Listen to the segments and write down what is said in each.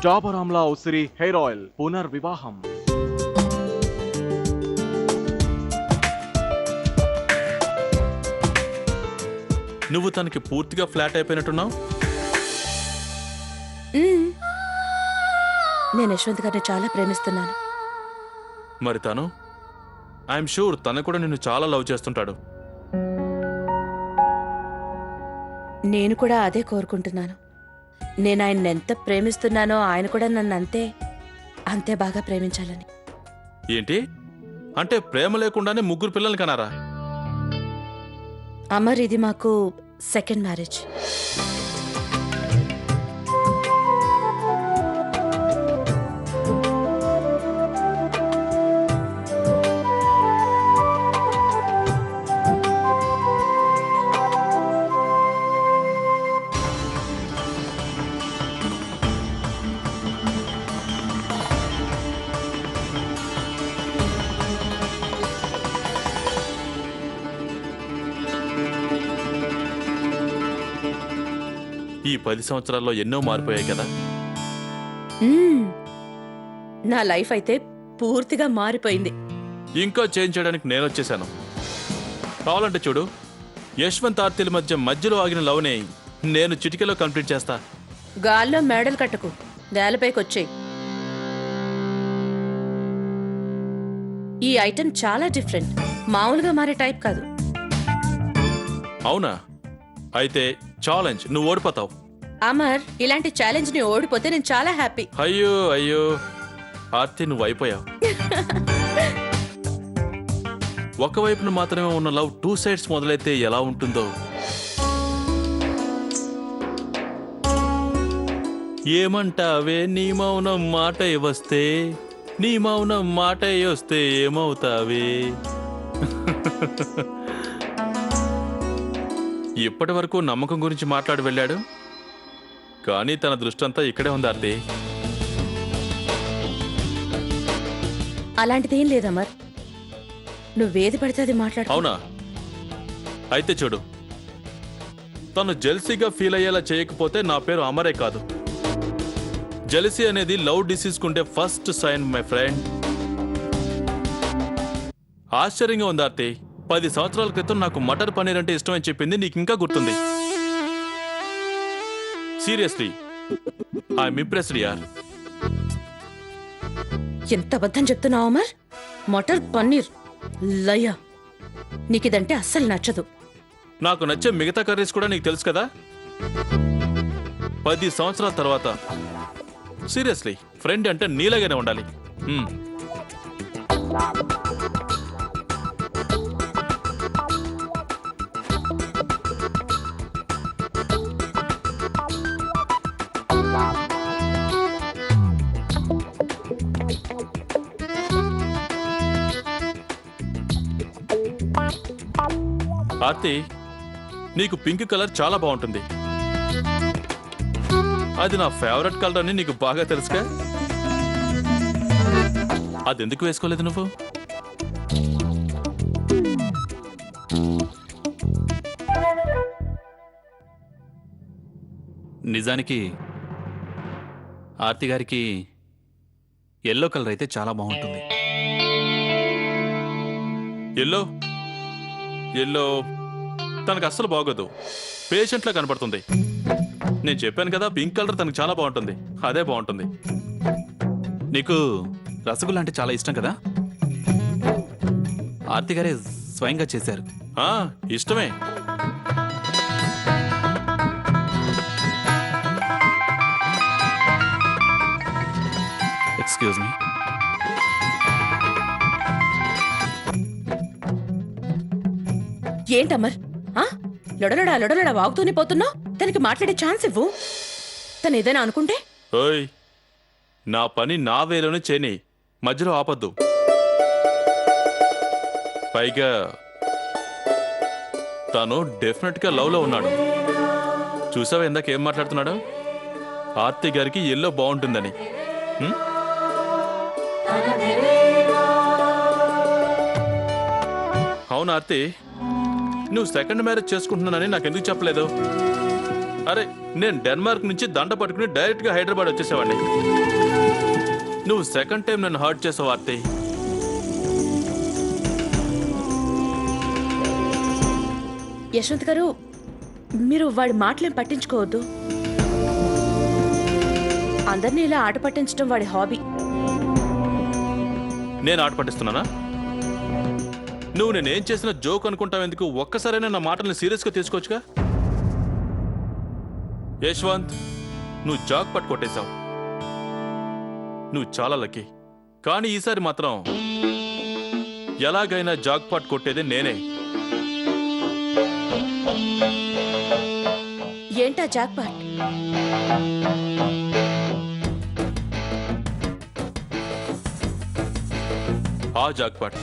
డాబర్ ఆమ్లా ఉసిరి hair oil పునర్వివాహం. నువ్వు తనకి పూర్తిగా ఫ్లాట్ అయిపోయినట్టున్నావు. నేను యశ్వంత్ గారిని చాలా ప్రేమిస్తున్నాను. మరి తను ఐఎమ్ షూర్ తను కూడా నిన్ను చాలా లవ్ చేస్తుంటాడు. నేను కూడా అదే కోరుకుంటున్నాను. నేను ఆయన్ని ఎంత ప్రేమిస్తున్నానో ఆయన కూడా నన్ను అంతే బాగా ప్రేమించాలని. ఏంటి అంటే ప్రేమ లేకుండానే ముగ్గురు పిల్లల్ని కనారా? అమర్, ఇది మాకు సెకండ్ మ్యారేజ్. ఈ 10 సంవత్సరాల్లో ఎన్నో మారిపోయాయి కదా. నా లైఫ్ అయితే పూర్తిగా మారిపోయింది. ఇంకా చేంజ్ చేయడానికి నేను వచ్చేసాను. కావాలంటే చూడు, యశ్వంత్ ఆర్తిల మధ్యలో ఆగిన లవ్ని నేను చిటికెలో కంప్లీట్ చేస్తా. గాల్లో మేడలు కట్టకు, నేలపైకి వచ్చేయి. ఈ ఐటెం చాలా డిఫరెంట్, మామూలుగా మారే టైప్ కాదు. అవునా? అయితే ఛాలెంజ్, నువ్వు ఓడిపోతావు. అమర్, ఇలాంటి ఛాలెంజ్ ని ఓడిపోతే నేను చాలా హ్యాపీ. అయ్యో అయ్యో ఆర్తి, నువ్వు అయిపోయావు. ఒకవైపున మాత్రమే ఉన్న లవ్ 2 సైడ్స్ మొదలైతే ఎలా ఉంటుందో. ఏమంటావే నీ మౌనం మాట వస్తే, నీ మౌనం మాట వస్తే ఏమవుతావే? ఇప్పటి వరకు నమ్మకం గురించి మాట్లాడి వెళ్ళాడు, కానీ తన దృష్టి అంతా ఇక్కడే ఉంది ఆర్తి. అలాంటిదేం లేదమర్, నువ్వేది పడితే అది మాట్లాడు. అవునా? అయితే చూడు, తను జెల్సీగా ఫీల్ అయ్యేలా చేయకపోతే నా పేరు అమరే కాదు. జెలసీ అనేది లవ్ డిసీజ్ కుంటే ఫస్ట్ సైన్ మై ఫ్రెండ్. ఆశ్చర్యంగా ఉంది ఆర్తి, 10 సంవత్సరాల క్రితం నాకు మటర్ పన్నీర్ అంటే ఇష్టమని చెప్పింది నీకు ఇంకా గుర్తుంది. సీరియస్లీ ఐఎమ్ ఇంప్రెస్డ్ యార్. ఎంత అబద్ధం చెప్తున్నావు అమర్? మటర్ పన్నీర్ లయ, నీకిదంటే అస్సలు నచ్చదు. నాకు నచ్చే మిగతా కర్రీస్ కూడా నీకు తెలుసు కదా. 10 సంవత్సరాల తర్వాత సీరియస్లీ ఫ్రెండ్ అంటే నీలాగానే ఉండాలి. ఆర్తి, నీకు పింక్ కలర్ చాలా బాగుంటుంది. అది నా ఫేవరెట్ కలర్ అని నీకు బాగా తెలుసుగా. అది ఎందుకు వేసుకోలేదు నువ్వు? నిజానికి ఆర్తి గారికి ఎల్లో కలర్ అయితే చాలా బాగుంటుంది. ఎల్లో ఎల్లో తనకు అస్సలు బాగోదు, పేషెంట్లా కనపడుతుంది. నేను చెప్పాను కదా, పింక్ కలర్ తనకు చాలా బాగుంటుంది, అదే బాగుంటుంది. నీకు రసగుల్లా అంటే చాలా ఇష్టం కదా? ఆర్తి గారే స్వయంగా చేశారు. ఇష్టమే. Excuse me. ఏంటమర్, లొడలొడా వాగుతూనే పోతున్నావు? తనకి మాట్లాడే ఛాన్స్ ఇవ్వు. తను ఏదైనా అనుకుంటే? ఓయ్, నా పని నా వేలోనే చేయని, మధ్యలో ఆపద్దు. పైగా తను డెఫినెట్ గా లవ్ లో ఉన్నాడు. చూసావా ఇందాక ఏం మాట్లాడుతున్నాడు? ఆర్తి గారికి ఎల్లో బాగుంటుందని. అవును ఆర్తి, నువ్వు సెకండ్ మ్యారేజ్ చేసుకుంటున్నానని నాకెందుకు చెప్పలేదు? అరే నేను డెన్మార్క్ నుంచి దండ పట్టుకుని డైరెక్ట్ గా హైదరాబాద్ వచ్చేసేవాడిని. నువ్వు సెకండ్ టైం నన్ను హర్ట్ చేసావు ఆర్తి. యశ్వంత్ గారు, మీరు వాడి మాటలేం పట్టించుకోవద్దు. అందరినీ ఇలా ఆట పట్టించడం వాడి హాబీ. నేను ఆట పట్టిస్తున్నానా? నువ్వు నేనేం చేసిన జోక్ అనుకుంటావు ఎందుకు? ఒక్కసారైనా నా మాటల్ని సీరియస్గా తీసుకోవచ్చుగా. యశ్వంత్, నువ్వు జాక్ పట్టు కొట్టేశావు. నువ్వు చాలా లక్కీ. కానీ ఈసారి మాత్రం ఎలాగైనా జాక్ పాట్ కొట్టేది నేనే. ఏంటా జాక్పాట్? ఆ జాక్ పాట్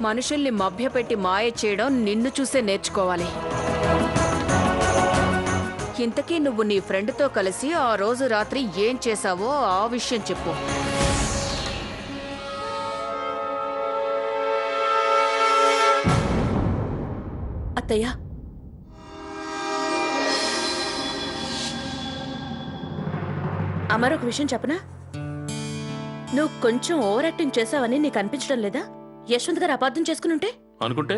మనుషుల్ని మభ్యపెట్టి మాయ చేయడం నిన్ను చూసే నేర్చుకోవాలి. ఇంతకీ నువ్వు నీ ఫ్రెండ్తో కలిసి ఆ రోజు రాత్రి ఏం చేశావో ఆ విషయం చెప్పు. అత్తయ్య, అమరొక విషయం చెప్పనా? నువ్వు కొంచెం ఓవర్ యాక్టింగ్ చేసావని నీకు అనిపించడం లేదా? యశ్వంత్ గారు అపార్థం చేసుకుని ఉంటే? అనుకుంటే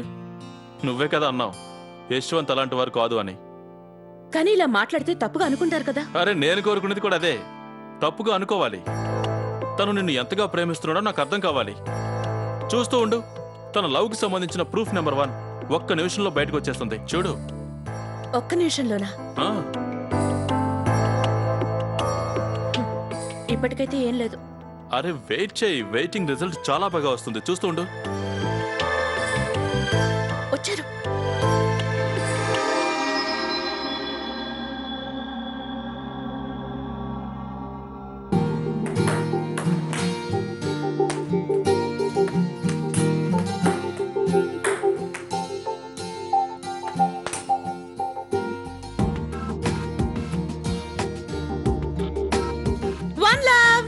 నువ్వే కదా అన్నావు యశ్వంత్ అలాంటి వారు కాదు అని. కానీ ఇలా మాట్లాడితే తప్పుగా అనుకుంటారు కదా. అరే నేను కోరుకునేది కూడా అదే. తప్పుగా అనుకోవాలి. తను నిన్ను ఎంతగా ప్రేమిస్తున్నాడో నాకు అర్థం కావాలి. చూస్తూ ఉండు, తన లవ్కి సంబంధించిన ప్రూఫ్ నెంబర్ 1 ఒక్క నిమిషంలో బయటకు వచ్చేస్తుంది. చూడు. ఒక్క నిమిషంలోనా? ఆ, ఇప్పటికైతే ఏం లేదు. అరే వెయిట్ చేయి. వెయిటింగ్ రిజల్ట్ చాలా బాగా వస్తుంది. చూస్తూ ఉండు. వచ్చారు. One love.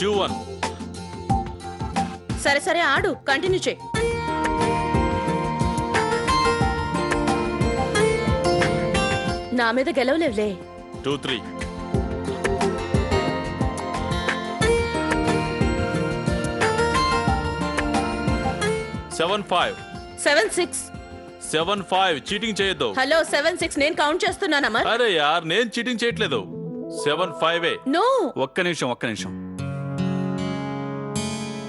Two one. సరే సరే ఆడు, కంటిన్యూ చేయి. నా మీద గెలవలేవులే. 2-3. 7-5. 7-6. 7-5. చీటింగ్ చేయొద్దు. హలో, 7-6 నేను కౌంట్ చేస్తున్నాను అమర్. అరే యార్, నేను చీటింగ్ చేయట్లేదు. 7-5. నో. ఒక్క నిమిషం.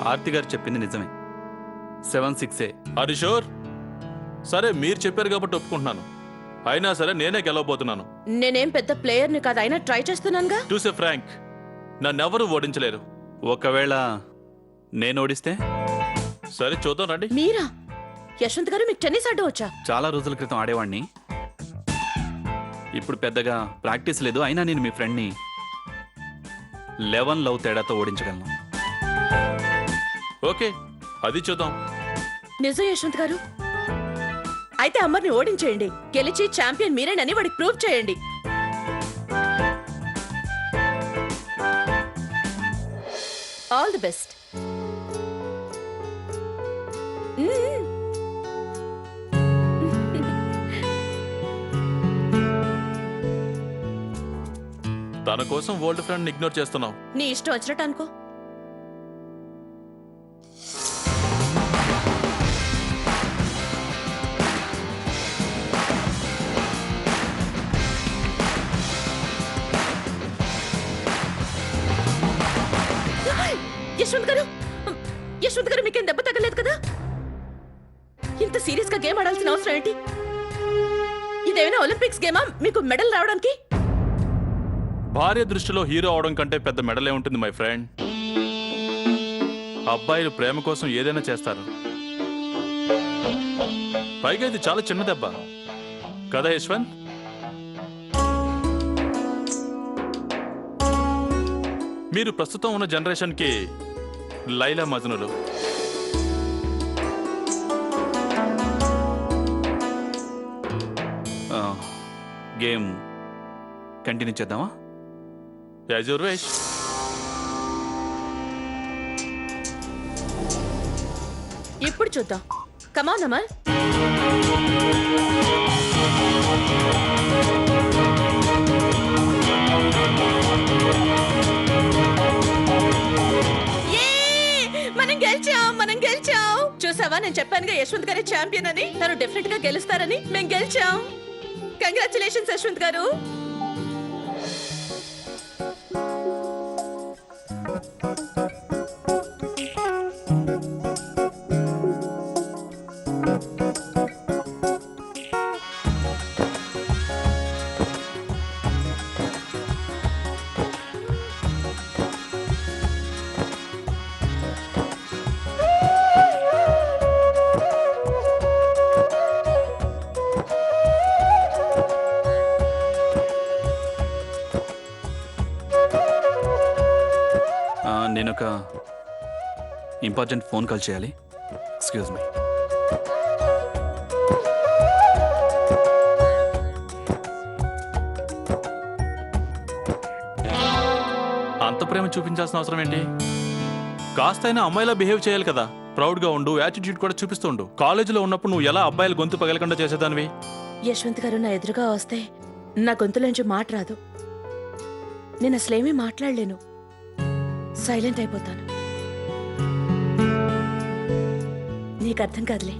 ఆర్తి గారు చెప్పింది నిజమే. 7-6. అది షూర్. సరే మీరు చెప్పారు కాబట్టి ఒప్పుకుంటున్నాను. అయినా సరే నేనే గెలవబోతున్నాను. నేనేం పెద్ద ప్లేయర్ని కాదు, అయినా ట్రై చేస్తున్నానుగా. టు సే ఫ్రాంక్, నన్నెవరూ ఓడించలేరు. ఒకవేళ నేను ఓడిస్తే? సరే చూద్దాం రండి. మీరా? యశ్వంత్ గారు, మీకు టెన్నిస్ ఆడడం వచ్చా? చాలా రోజుల క్రితం ఆడేవాడిని. ఇప్పుడు పెద్దగా ప్రాక్టీస్ లేదు. అయినా నేను మీ ఫ్రెండ్ని 11 లవ్ తేడాతో ఓడించగలను. ఓకే, అది చూద్దాం. నిజం యశ్వంత్ గారు? అయితే అమర్ని ఓడించేయండి. గెలిచి ఛాంపియన్ మీరేనని వాడికి ప్రూవ్ చేయండి. All the best. తన కోసం ఓల్డ్ ఫ్రెండ్ ఇగ్నోర్ చేస్తున్నావు. నీ ఇష్టం వచ్చినట్టు అనుకో. యశ్వంత్ గారు, మీకేం దెబ్బ తగ్గలేదు కదా? ఇంత సీరియస్ గా గేమ్ ఆడాల్సిన అవసరం ఏంటి? ఇదేమైనా ఒలింపిక్స్ గేమా మీకు మెడల్ రావడానికి? భార్య దృష్టిలో హీరో అవడం కంటే పెద్ద మెడలే ఉంటుంది మై ఫ్రెండ్. అబ్బాయిలు ప్రేమ కోసం ఏదైనా చేస్తారు. పైగా ఇది చాలా చిన్న దెబ్బ కదా యశ్వంత్? మీరు ప్రస్తుతం ఉన్న జనరేషన్కి లైలా మజ్నులు. గేమ్ కంటిన్యూ చేద్దామా? As your wish. ఇప్పుడు చూద్దాం. కమాన్ అమర్. మనం గెలిచాం. చూసావా, నేను చెప్పానుగా యశ్వంత్ గారే ఛాంపియన్ అని. తను డెఫినెట్ గా గెలుస్తారని. మేము గెలిచాం. కంగ్రాచులేషన్స్ యశ్వంత్ గారు. నేను ఒక ఇంపార్టెంట్ ఫోన్ కాల్ చేయాలి. Excuse me. అంత ప్రేమ చూపించాల్సిన అవసరం ఏంటి? కాస్తైనా అమ్మాయిలా బిహేవ్ చేయాలి కదా. ప్రౌడ్గా ఉండు, యాటిట్యూడ్ కూడా చూపిస్తూ ఉండు. కాలేజీలో ఉన్నప్పుడు నువ్వు ఎలా అబ్బాయిల గొంతు పగలకుండా చేసేదానివి? యశ్వంత్ గారు నా ఎదురుగా వస్తే నా గొంతులోంచి మాట రాదు. నేను అసలేమీ మాట్లాడలేను. సైలెంట్ అయిపోతాను. నీకు అర్థం కాదులే.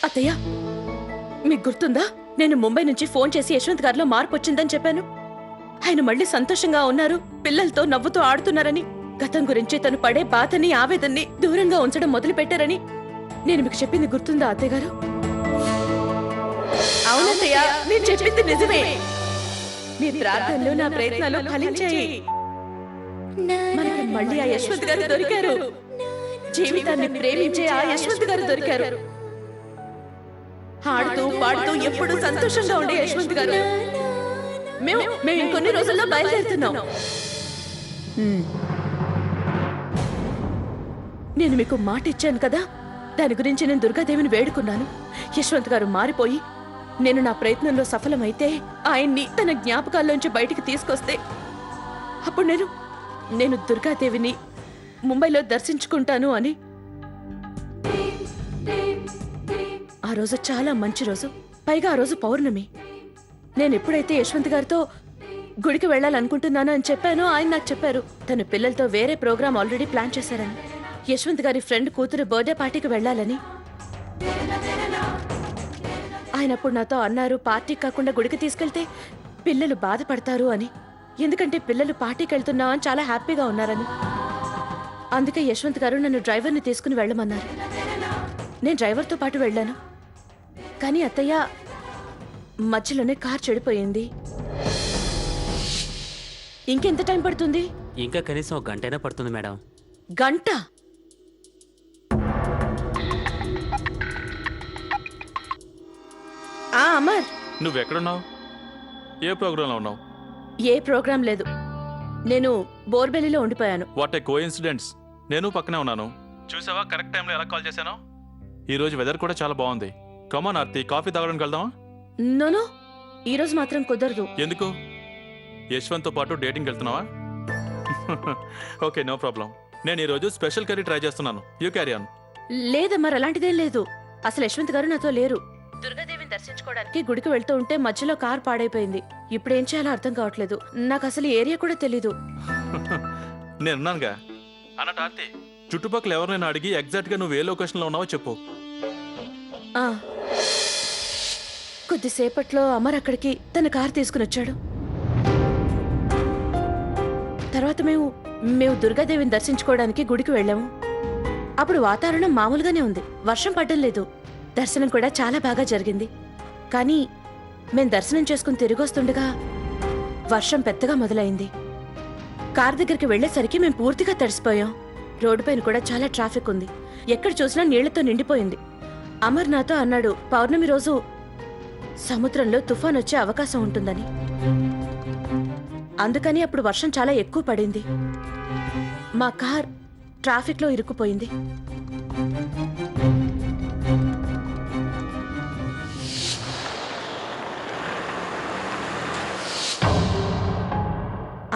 అత్తయ్య, మీకు గుర్తుందా, నేను ముంబై నుంచి ఫోన్ చేసి యశ్వంత్ గారిలో మార్పు వచ్చిందని చెప్పాను. ఆయన మళ్ళీ సంతోషంగా ఉన్నారు, పిల్లలతో నవ్వుతూ ఆడుతున్నారని, గతం గురించి తను పడే బాధని ఆవేదన్ని దూరంగా ఉంచడం మొదలు పెట్టారని నేను మీకు చెప్పింది గుర్తుందా అత్తయ్య గారు? అవునత్తయ్య, నేను చెప్పింది నిజమే. మీ ప్రార్థనలు నా ప్రయత్నాలు ఫలించాయి. మనకు మళ్ళీ ఆ యశ్వంత్ గారు దొరికారు. జీవితాన్ని ప్రేమించే ఆ యశ్వంత్ గారు దొరికారు. ఆడుతూ పాడుతూ ఎప్పుడు సంతోషంగా ఉండే యశ్వంత్ గారు. మేము ఇంకొన్ని రోజుల్లో బయలుదేరుతున్నాం. నేను మీకు మాట ఇచ్చాను కదా, దాని గురించి నేను దుర్గాదేవిని వేడుకున్నాను. యశ్వంత్ గారు మారిపోయి నేను నా ప్రయత్నంలో సఫలమైతే, ఆయన్ని తన జ్ఞాపకాల్లోంచి బయటికి తీసుకొస్తే, అప్పుడు నేను దుర్గాదేవిని ముంబైలో దర్శించుకుంటాను అని. ఆ రోజు చాలా మంచి రోజు. పైగా ఆ రోజు పౌర్ణమి. నేను ఎప్పుడైతే యశ్వంత్ గారితో గుడికి వెళ్ళాలనుకుంటున్నాను అని చెప్పానో, ఆయన నాకు చెప్పారు తన పిల్లలతో వేరే ప్రోగ్రాం ఆల్రెడీ ప్లాన్ చేశారని. యశ్వంత్ గారి ఫ్రెండ్ కూతురు బర్త్డే పార్టీకి వెళ్ళాలని. ఆయన అప్పుడు నాతో అన్నారు, పార్టీ కాకుండా గుడికి తీసుకెళ్తే పిల్లలు బాధపడతారు అని. ఎందుకంటే పిల్లలు పార్టీకి వెళ్తున్నా అని చాలా హ్యాపీగా ఉన్నారని. అందుకే యశ్వంత్ గారు నన్ను డ్రైవర్ని తీసుకుని వెళ్ళమన్నారు. నేను డ్రైవర్తో పాటు వెళ్ళాను. కానీ అత్తయ్య, మధ్యలోనే కార్ చెడిపోయింది. ఇంకెంత టైం పడుతుంది? ఇంకా కనీసం ఒక గంటైనా పడుతుంది మేడం. గంట? అమర్, నువ్వెక్కడున్నావు? ఏ ప్రోగ్రాంలో ఉన్నావు? ఏ ప్రోగ్రాం లేదు. నేను బోర్బెల్లిలో ఉండిపోయాను. What a coincidence. నేను పక్కనే ఉన్నాను. చూసావా కరెక్ట్ టైంలో ఎలా కాల్ చేశాను? ఈ రోజు వెదర్ కూడా చాలా బాగుంది. కమాన్ ఆర్తి, కాఫీ తాగడానికి వెళ్దామా? నోనో, ఈ రోజు మాత్రం కుదరదు. ఎందుకు? యశ్వంత్తో పాటు డేటింగ్ వెళ్తున్నావా? Okay, no problem. నేను ఈరోజు స్పెషల్ కర్రీ ట్రై చేస్తున్నాను. You carry on. లేదమ్మా, అలాంటిదేం లేదు. అసలు యశ్వంత్ గారు నాతో లేరు. దుర్గాదేవిని దర్శించుకోవడానికి గుడికి వెళ్తూ ఉంటే మధ్యలో కార్ పాడైపోయింది. ఇప్పుడు ఏం చేయాలో అర్థం కావట్లేదు. నాకు అసలు ఏరియా కూడా తెలీదు. నేనున్నానుగా. అన్నట్టు ఆర్తి, చుట్టుపక్కల ఎవరినైనా అడిగి ఎగ్జాక్ట్ గా నువ్వు ఏ లొకేషన్ లో ఉన్నావో చెప్పు. కొద్దిసేపట్లో అమర్ అక్కడికి తన కార్ తీసుకుని వచ్చాడు. తర్వాత మేము దుర్గాదేవిని దర్శించుకోవడానికి గుడికి వెళ్ళాము. అప్పుడు వాతావరణం మామూలుగానే ఉంది, వర్షం పడ్డం లేదు. దర్శనం కూడా చాలా బాగా జరిగింది. కానీ మేం దర్శనం చేసుకుని తిరిగొస్తుండగా వర్షం పెద్దగా మొదలైంది. కార్ దగ్గరికి వెళ్లేసరికి మేము పూర్తిగా తడిసిపోయాం. రోడ్డు పైన కూడా చాలా ట్రాఫిక్ ఉంది. ఎక్కడ చూసినా నీళ్లతో నిండిపోయింది. అమర్ నాతో అన్నాడు, పౌర్ణమి రోజు సముద్రంలో తుఫాన్ వచ్చే అవకాశం ఉంటుందని. అందుకని అప్పుడు వర్షం చాలా ఎక్కువ పడింది. మా కార్ ట్రాఫిక్లో ఇరుక్కుపోయింది.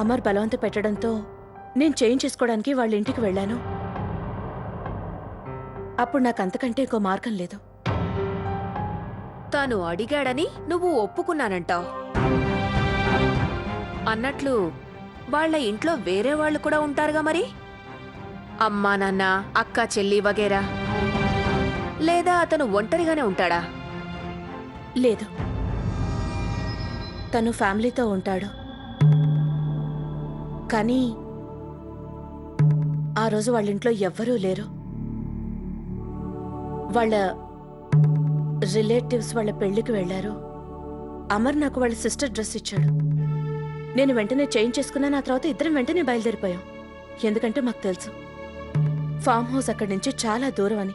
అమర్ బలవంత పెట్టడంతో నేను చేంజ్ చేసుకోవడానికి వాళ్ళ ఇంటికి వెళ్ళాను. అప్పుడు నాకు అంతకంటే ఇంకో మార్గం లేదు. తాను అడిగాడని నువ్వు ఒప్పుకున్నానంటావు. అన్నట్లు వాళ్ళ ఇంట్లో వేరే వాళ్ళు కూడా ఉంటారుగా మరి? అమ్మా నాన్న, అక్క చెల్లి వగేరా? లేదా అతను ఒంటరిగానే ఉంటాడా? లేదు, తను ఫ్యామిలీతో ఉంటాడు. కానీ ఆ రోజు వాళ్ళ ఇంట్లో ఎవ్వరూ లేరు. వాళ్ళ రిలేటివ్స్ వాళ్ళ పెళ్లికి వెళ్లారు. అమర్ నాకు వాళ్ళ సిస్టర్ డ్రెస్ ఇచ్చాడు. నేను వెంటనే చేంజ్ చేసుకున్నాను. ఆ తర్వాత ఇద్దరం వెంటనే బయలుదేరిపోయాం. ఎందుకంటే మాకు తెలుసు ఫామ్ హౌస్ అక్కడి నుంచి చాలా దూరం అని,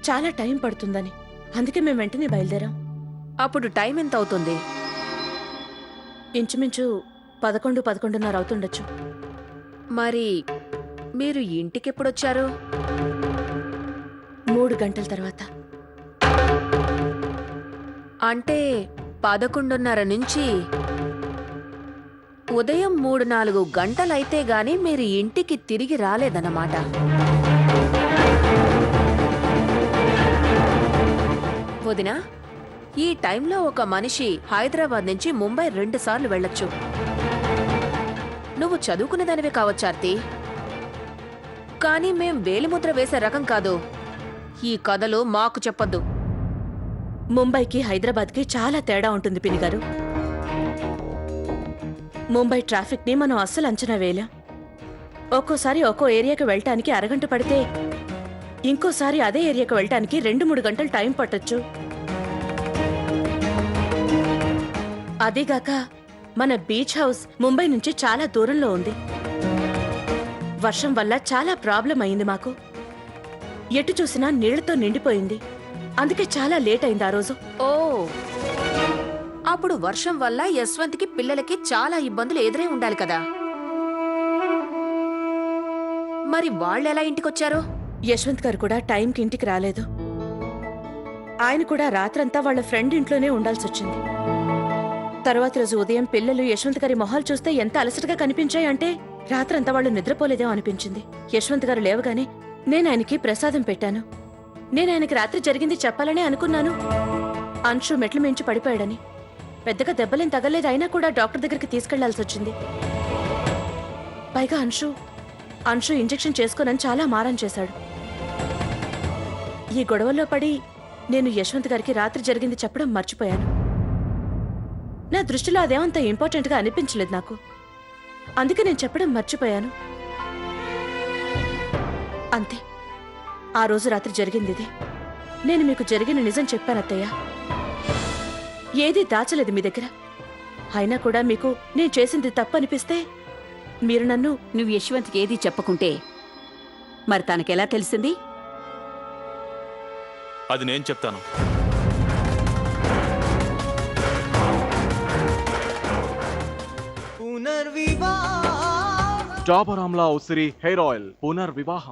చాలా టైం పడుతుందని. అందుకే మేము వెంటనే బయలుదేరాం. అప్పుడు టైం ఎంత అవుతుంది? ఇంచుమించు 11-11:30 అవుతుండొచ్చు. మరి మీరు ఇంటికెప్పుడొచ్చారు? 3 గంటల తర్వాత. అంటే 11:30 నుంచి ఉదయం 3-4 గంటలైతే గాని మీరు ఇంటికి తిరిగి రాలేదన్నమాట. వదినా, ఈ టైంలో ఒక మనిషి హైదరాబాద్ నుంచి ముంబై 2 సార్లు వెళ్ళొచ్చు. నువ్వు చదువుకునేదానివే కావచ్చార్తి, కానీ మేం వేలిముద్ర వేసే రకం కాదు. ఈ కథలు మాకు చెప్పొద్దు. ముంబైకి హైదరాబాద్కి చాలా తేడా ఉంటుంది పినిగారు. ముంబై ట్రాఫిక్ని మనం అస్సలు అంచనా వేయలేం. ఒక్కోసారి ఒక్కో ఏరియాకి వెళ్ళటానికి అరగంట పడితే ఇంకోసారి అదే ఏరియాకి వెళ్ళటానికి 2-3 గంటలు టైం పట్టొచ్చు. అదీగాక మన బీచ్ హౌస్ ముంబై నుంచి చాలా దూరంలో ఉంది. వర్షం వల్ల చాలా ప్రాబ్లం అయింది మాకు. ఎటు చూసినా నీళ్లతో నిండిపోయింది. అందుకే చాలా లేట్ అయింది ఆ రోజు. ఓ, అప్పుడు వర్షం వల్ల యశ్వంత్కి పిల్లలకి చాలా ఇబ్బందులు ఎదురై ఉండాలి కదా. మరి వాళ్ళెలా ఇంటికొచ్చారు? యశ్వంత్ గారు కూడా టైంకి ఇంటికి రాలేదు. ఆయన కూడా రాత్రంతా వాళ్ళ ఫ్రెండ్ ఇంట్లోనే ఉండాల్సి వచ్చింది. తర్వాత రోజు ఉదయం పిల్లలు యశ్వంత్ గారి మొహాలు చూస్తే ఎంత అలసటగా కనిపించాయంటే రాత్రంతా వాళ్ళు నిద్రపోలేదేమో అనిపించింది. యశ్వంత్ గారు లేవగానే నేను ఆయనకి ప్రసాదం పెట్టాను. నేను ఆయనకి రాత్రి జరిగింది చెప్పాలనే అనుకున్నాను. అంశు మెట్ల మించి పడిపోయాడని. పెద్దగా దెబ్బలేం తగలేదు, అయినా కూడా డాక్టర్ దగ్గరికి తీసుకెళ్లాల్సి వచ్చింది. పైగా అంశు ఇంజెక్షన్ చేసుకోనని చాలా మారం చేశాడు. ఈ గొడవల్లో పడి నేను యశ్వంత్ గారికి రాత్రి జరిగింది చెప్పడం మర్చిపోయాను. నా దృష్టిలో అదేమంత ఇంపార్టెంట్గా అనిపించలేదు నాకు. అందుకే నేను చెప్పడం మర్చిపోయాను. అంతే, ఆ రోజు రాత్రి జరిగింది ఇదే. నేను మీకు జరిగిన నిజం చెప్పాను అత్తయ్య. ఏదీ దాచలేదు మీ దగ్గర. అయినా కూడా మీకు నేను చేసింది తప్పు అనిపిస్తే మీరు నన్ను... నువ్వు యశ్వంత్కి ఏదీ చెప్పకుంటే మరి తనకెలా తెలిసింది? అది నేను చెప్తాను. డాబర్ ఆమ్లా ఉసిరి హెయిర్ ఆయిల్ పునర్వివాహం.